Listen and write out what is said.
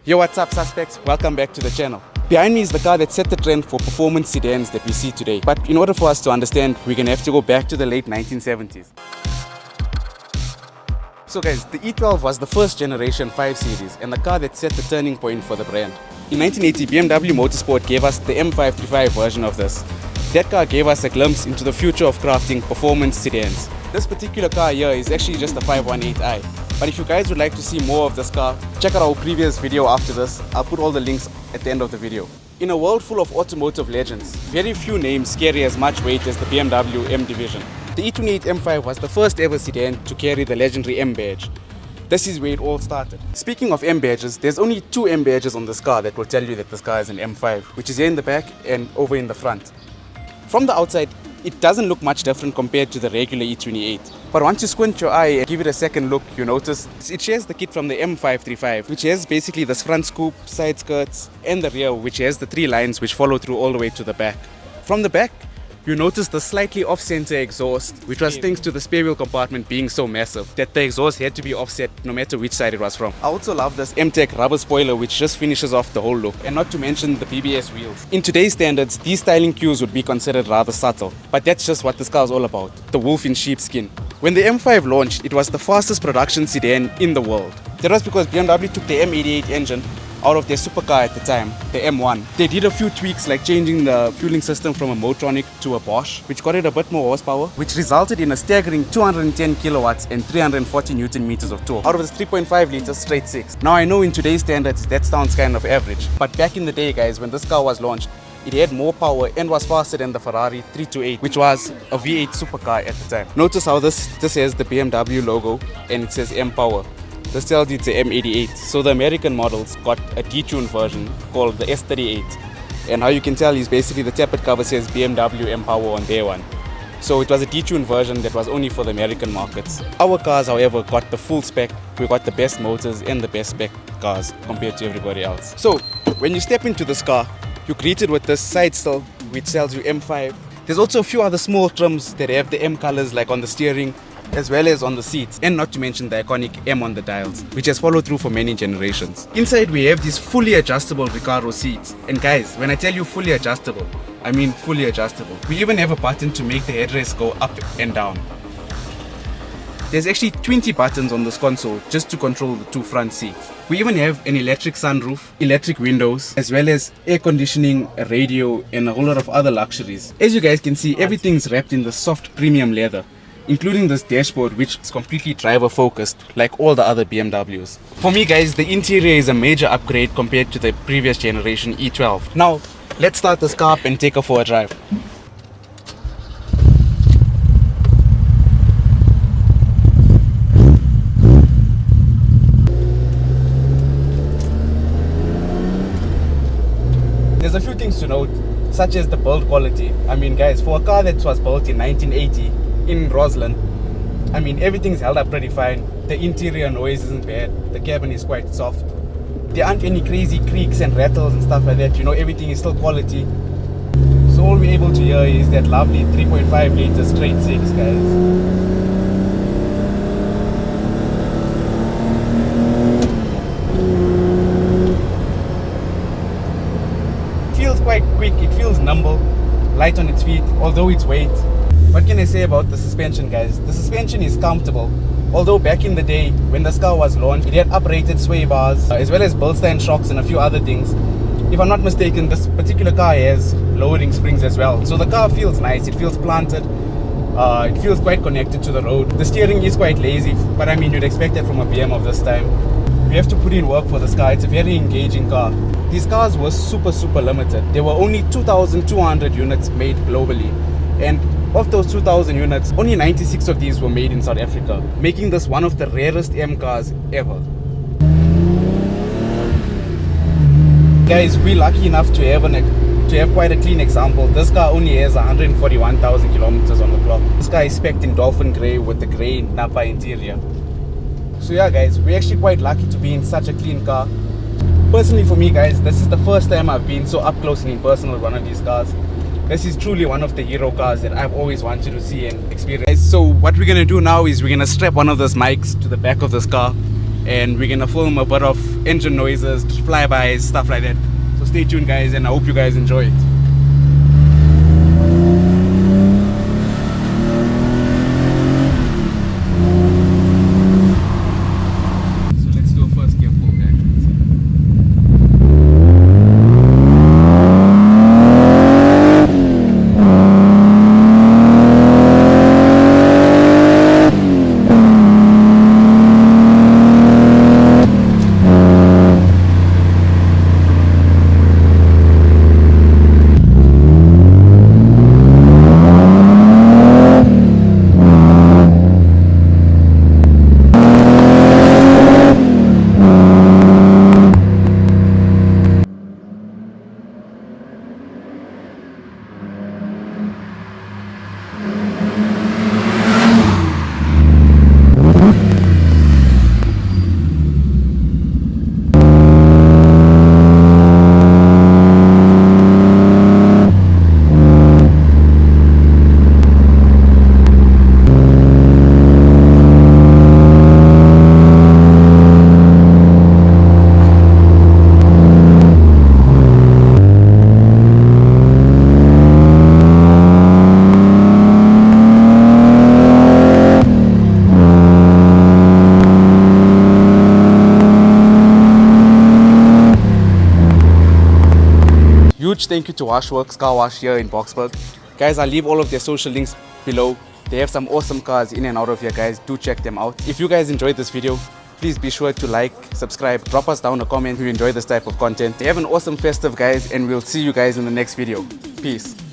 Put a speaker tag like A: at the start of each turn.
A: Yo, what's up suspects? Welcome back to the channel. Behind me is the car that set the trend for performance sedans that we see today. But in order for us to understand, we're gonna have to go back to the late 1970s. So guys, the E12 was the first generation 5 Series and the car that set the turning point for the brand. In 1980, BMW Motorsport gave us the M535 version of this. That car gave us a glimpse into the future of crafting performance sedans. This particular car here is actually just a 518i. But if you guys would like to see more of this car, check out our previous video after this. I'll put all the links at the end of the video. In a world full of automotive legends, very few names carry as much weight as the BMW M division. The E28 M5 was the first ever sedan to carry the legendary M badge. This is where it all started. Speaking of M badges, there's only 2 M badges on this car that will tell you that this car is an M5, which is here in the back and over in the front. From the outside, it doesn't look much different compared to the regular E28. But once you squint your eye and give it a second look, you notice it shares the kit from the M535, which has basically this front scoop, side skirts, and the rear, which has the 3 lines which follow through all the way to the back. From the back, you notice the slightly off-center exhaust, which was thanks to the spare wheel compartment being so massive that the exhaust had to be offset no matter which side it was from. I also love this M-Tech rubber spoiler, which just finishes off the whole look, and not to mention the BBS wheels. In today's standards, these styling cues would be considered rather subtle, but that's just what this car is all about, the wolf in sheepskin. When the M5 launched, it was the fastest production sedan in the world. That was because BMW took the M88 engine out of their supercar at the time, the M1. They did a few tweaks like changing the fueling system from a Motronic to a Bosch, which got it a bit more horsepower, which resulted in a staggering 210 kilowatts and 340 newton meters of torque out of this 3.5 liters straight 6. Now I know in today's standards that sounds kind of average, but back in the day guys, when this car was launched, it had more power and was faster than the Ferrari 328, which was a V8 supercar at the time. Notice how this has the BMW logo and it says M Power. This tells you it's a M88, so the American models got a detuned version called the S38. And how you can tell is basically the tapered cover says BMW M Power on their one. So it was a detuned version that was only for the American markets. Our cars, however, got the full spec. We got the best motors and the best spec cars compared to everybody else. So when you step into this car, you're greeted with this side sill which tells you M5. There's also a few other small trims that have the M colors like on the steering as well as on the seats, and not to mention the iconic M on the dials, which has followed through for many generations. Inside we have these fully adjustable Recaro seats, and guys, when I tell you fully adjustable, I mean fully adjustable. We even have a button to make the headrest go up and down. There's actually 20 buttons on this console just to control the 2 front seats. We even have an electric sunroof, electric windows, as well as air conditioning, a radio, and a whole lot of other luxuries. As you guys can see, everything's wrapped in the soft premium leather, including this dashboard, which is completely driver focused like all the other BMWs. For me guys, the interior is a major upgrade compared to the previous generation E12. Now let's start this car up and take her for a drive. There's a few things to note, such as the build quality. I mean guys, for a car that was built in 1980 in Roslyn, I mean everything's held up pretty fine. The interior noise isn't bad, the cabin is quite soft. There aren't any crazy creaks and rattles and stuff like that, you know, everything is still quality. So all we're able to hear is that lovely 3.5 liters straight 6 guys. It feels quite quick, it feels nimble, light on its feet, although its weight. What can I say about the suspension guys? The suspension is comfortable, although back in the day when this car was launched, it had uprated sway bars as well as Bilstein shocks and a few other things. If I'm not mistaken, this particular car has lowering springs as well. So the car feels nice, it feels planted, it feels quite connected to the road. The steering is quite lazy, but I mean you'd expect that from a BM of this time. We have to put in work for this car, it's a very engaging car. These cars were super limited. There were only 2,200 units made globally, and of those 2,000 units, only 96 of these were made in South Africa, making this one of the rarest M cars ever. Guys, we're lucky enough to have quite a clean example. This car only has 141,000 kilometers on the clock. This car is specced in Dolphin Grey with the grey Napa interior. So yeah guys, we're actually quite lucky to be in such a clean car. Personally for me guys, this is the first time I've been so up close and in person with one of these cars. This is truly one of the hero cars that I've always wanted to see and experience. So what we're gonna do now is we're gonna strap one of those mics to the back of this car and we're gonna film a bit of engine noises, flybys, stuff like that. So stay tuned guys, and I hope you guys enjoy it. Huge thank you to Washworks Car Wash here in Boksburg. Guys, I'll leave all of their social links below. They have some awesome cars in and out of here, guys. Do check them out. If you guys enjoyed this video, please be sure to like, subscribe, drop us down a comment if you enjoy this type of content. They have an awesome festive, guys, and we'll see you guys in the next video. Peace.